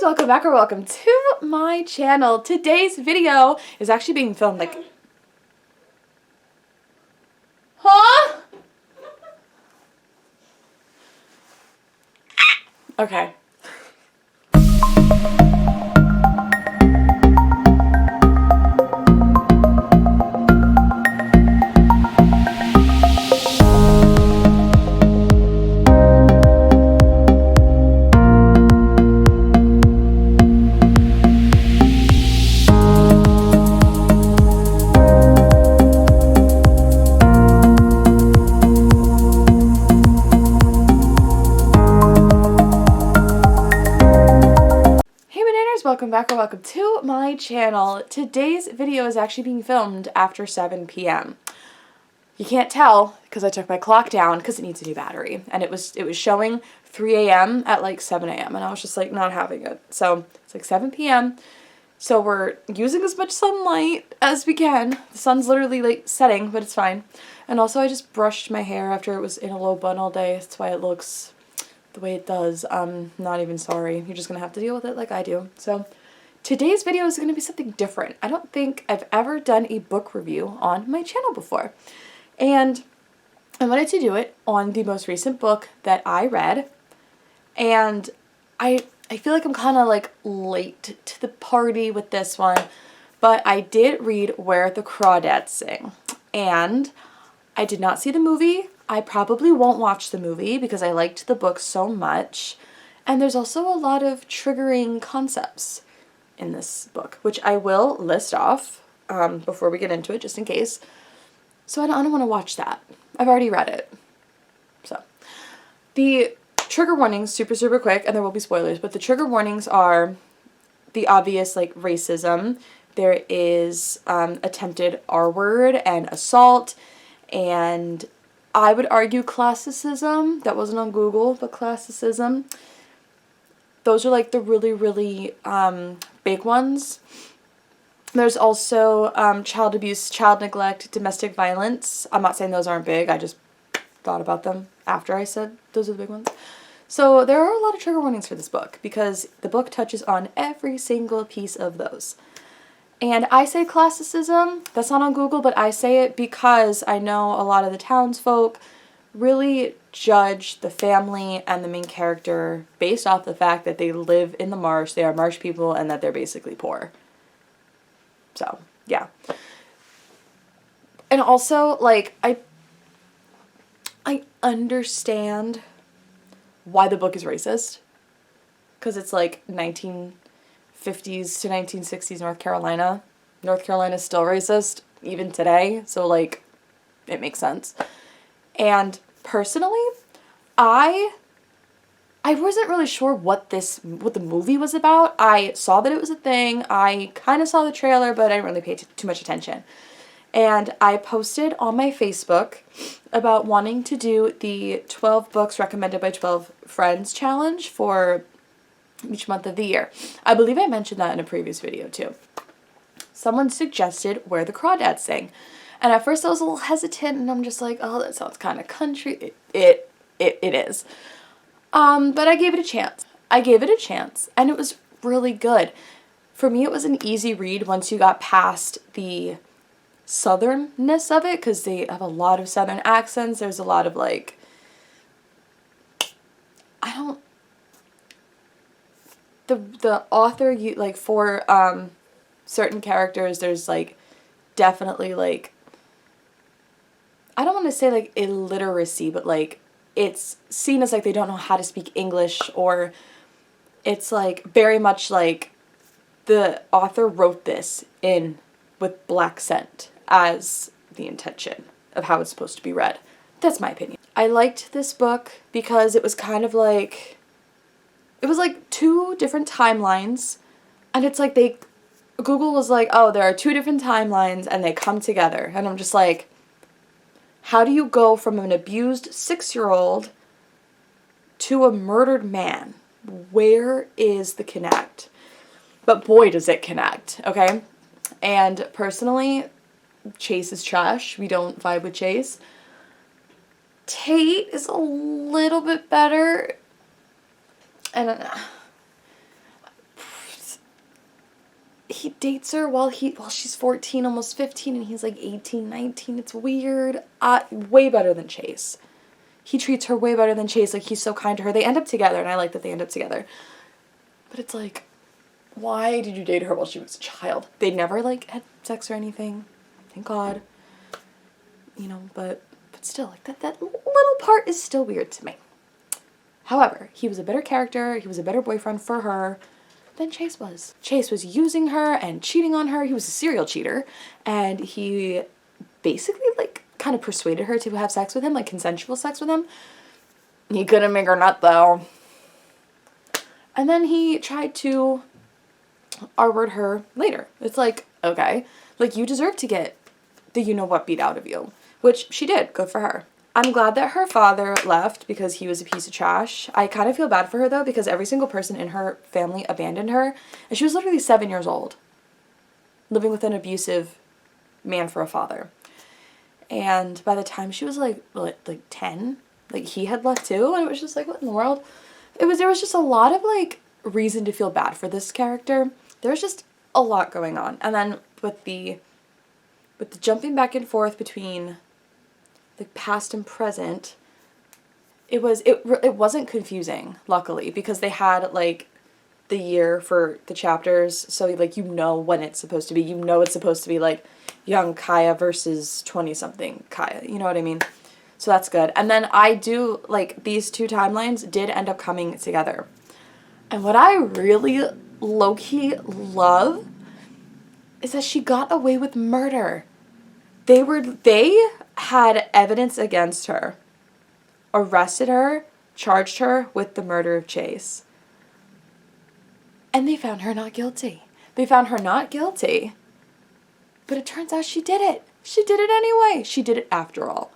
welcome back or welcome to my channel. Today's video is actually being filmed like... Huh? Okay. Welcome back or welcome to my channel. Today's video is actually being filmed after 7 p.m. You can't tell because I took my clock down because it needs a new battery, and it was showing 3 a.m. at like 7 a.m. and I was just like not having it. So it's like 7 p.m. so we're using as much sunlight as we can. The sun's literally like setting, but it's fine. And also I just brushed my hair after it was in a low bun all day. That's why it looks the way it does. I'm not even sorry. You're just gonna have to deal with it like I do. So today's video is gonna be something different. I don't think I've ever done a book review on my channel before. And I wanted to do it on the most recent book that I read. And I feel like I'm kind of like late to the party with this one, but I did read Where the Crawdads Sing. And I did not see the movie. I probably won't watch the movie because I liked the book so much. And there's also a lot of triggering concepts in this book, which I will list off before we get into it, just in case. So I don't want to watch that. I've already read it. So the trigger warnings, super quick, and there will be spoilers, but the trigger warnings are the obvious, like, racism. There is attempted R-word and assault, and I would argue classicism. That wasn't on Google, but classicism. Those are like the really big ones. There's also child abuse, child neglect, domestic violence. I'm not saying those aren't big. I just thought about them after I said those are the big ones. So there are a lot of trigger warnings for this book because the book touches on every single piece of those. And I say classicism, that's not on Google, but I say it because I know a lot of the townsfolk really judge the family and the main character based off the fact that they live in the marsh, they are marsh people, and that they're basically poor. So, yeah. And also, like, I understand why the book is racist. Because it's like 1950s to 1960s North Carolina. North Carolina is still racist, even today. So, like, it makes sense. And personally, I wasn't really sure what the movie was about. I saw that it was a thing. I kind of saw the trailer, but I didn't really pay too much attention. And I posted on my Facebook about wanting to do the 12 books recommended by 12 friends challenge for each month of the year. I believe I mentioned that in a previous video too. Someone suggested Where the Crawdads Sing. And at first I was a little hesitant, and I'm just like, oh, that sounds kind of country. It is. But I gave it a chance. And it was really good. For me, it was an easy read once you got past the southernness of it, because they have a lot of southern accents. There's a lot of, like, the author, like, for certain characters, there's, like, definitely, like, I don't want to say, like, illiteracy, but, like, it's seen as, like, they don't know how to speak English, or it's, like, very much, like, the author wrote this with black scent as the intention of how it's supposed to be read. That's my opinion. I liked this book because it was kind of like, it was like two different timelines, and it's like Google was like, oh, there are two different timelines and they come together. And I'm just like, how do you go from an abused 6-year-old to a murdered man? Where is the connect? But boy, does it connect, okay? And personally, Chase is trash. We don't vibe with Chase. Tate is a little bit better. And dates her while she's 14, almost 15, and he's like 18, 19. It's weird. Way better than Chase. He treats her way better than Chase. Like, he's so kind to her. They end up together, and I like that they end up together. But it's like, why did you date her while she was a child? They never, like, had sex or anything. Thank God. You know, but still, like, that little part is still weird to me. However, he was a better character. He was a better boyfriend for her than Chase was. Chase was using her and cheating on her. He was a serial cheater. And he basically, like, kind of persuaded her to have sex with him, like consensual sex with him. He couldn't make her nut, though. And then he tried to R-word her later. It's like, okay, like, you deserve to get the you-know-what beat out of you. Which she did. Good for her. I'm glad that her father left because he was a piece of trash. I kind of feel bad for her, though, because every single person in her family abandoned her. And she was literally 7 years old, living with an abusive man for a father. And by the time she was, like 10, like, he had left, too. And it was just like, what in the world? There was just a lot of, like, reason to feel bad for this character. There was just a lot going on. And then with the jumping back and forth between the past and present, it wasn't confusing, luckily, because they had, like, the year for the chapters, so, like, you know when it's supposed to be. You know it's supposed to be, like, young Kaya versus 20-something Kaya, you know what I mean? So that's good. And then I do, like, these two timelines did end up coming together. And what I really low-key love is that she got away with murder. They had evidence against her, arrested her, charged her with the murder of Chase. And they found her not guilty. They found her not guilty. But it turns out she did it. She did it anyway. She did it after all.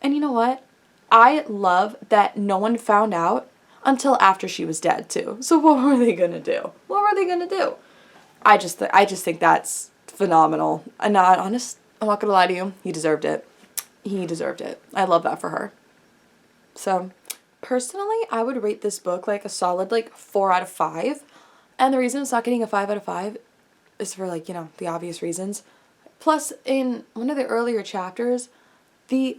And you know what? I love that no one found out until after she was dead, too. So what were they going to do? What were they going to do? I just think that's phenomenal. I'm not going to lie to you. He deserved it. He deserved it. I love that for her. So, personally, I would rate this book like a solid, like, 4 out of 5. And the reason it's not getting a 5 out of 5 is for, like, you know, the obvious reasons. Plus, in one of the earlier chapters, the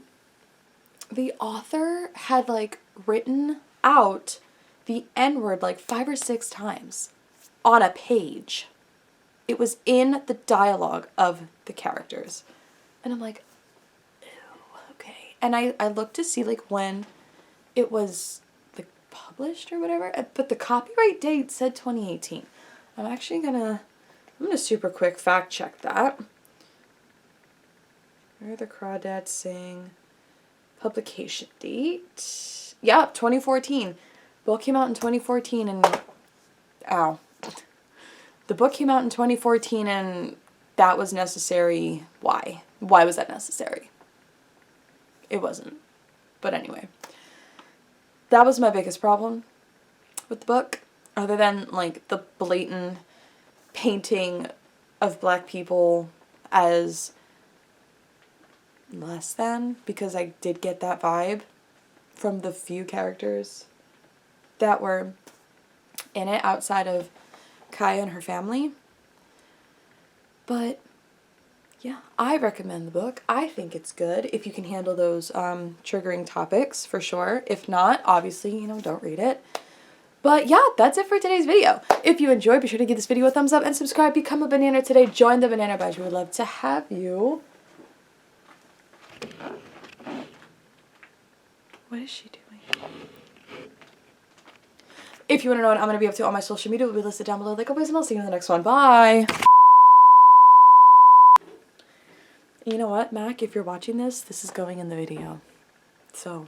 author had, like, written out the N-word, like, 5 or 6 times on a page. It was in the dialogue of the characters. And I'm like, ew, okay. And I looked to see, like, when it was, like, published or whatever. But the copyright date said 2018. I'm actually I'm gonna super quick fact check that. Where are the Crawdads saying? Publication date. Yeah, 2014. Book came out in 2014 and... Ow. The book came out in 2014 and that was necessary. Why? Why was that necessary? It wasn't. But anyway. That was my biggest problem with the book. Other than, like, the blatant painting of black people as less than, because I did get that vibe from the few characters that were in it outside of Kaya and her family. But yeah, I recommend the book. I think it's good if you can handle those triggering topics, for sure. If not, obviously, you know, don't read it. But yeah, that's it for today's video. If you enjoyed, be sure to give this video a thumbs up and subscribe. Become a banana today. Join the Banana Badge. We would love to have you. What is she doing? If you want to know what I'm going to be up to on my social media, it will be listed down below. Like always, and I'll see you in the next one. Bye! You know what, Mac? If you're watching this, this is going in the video. So...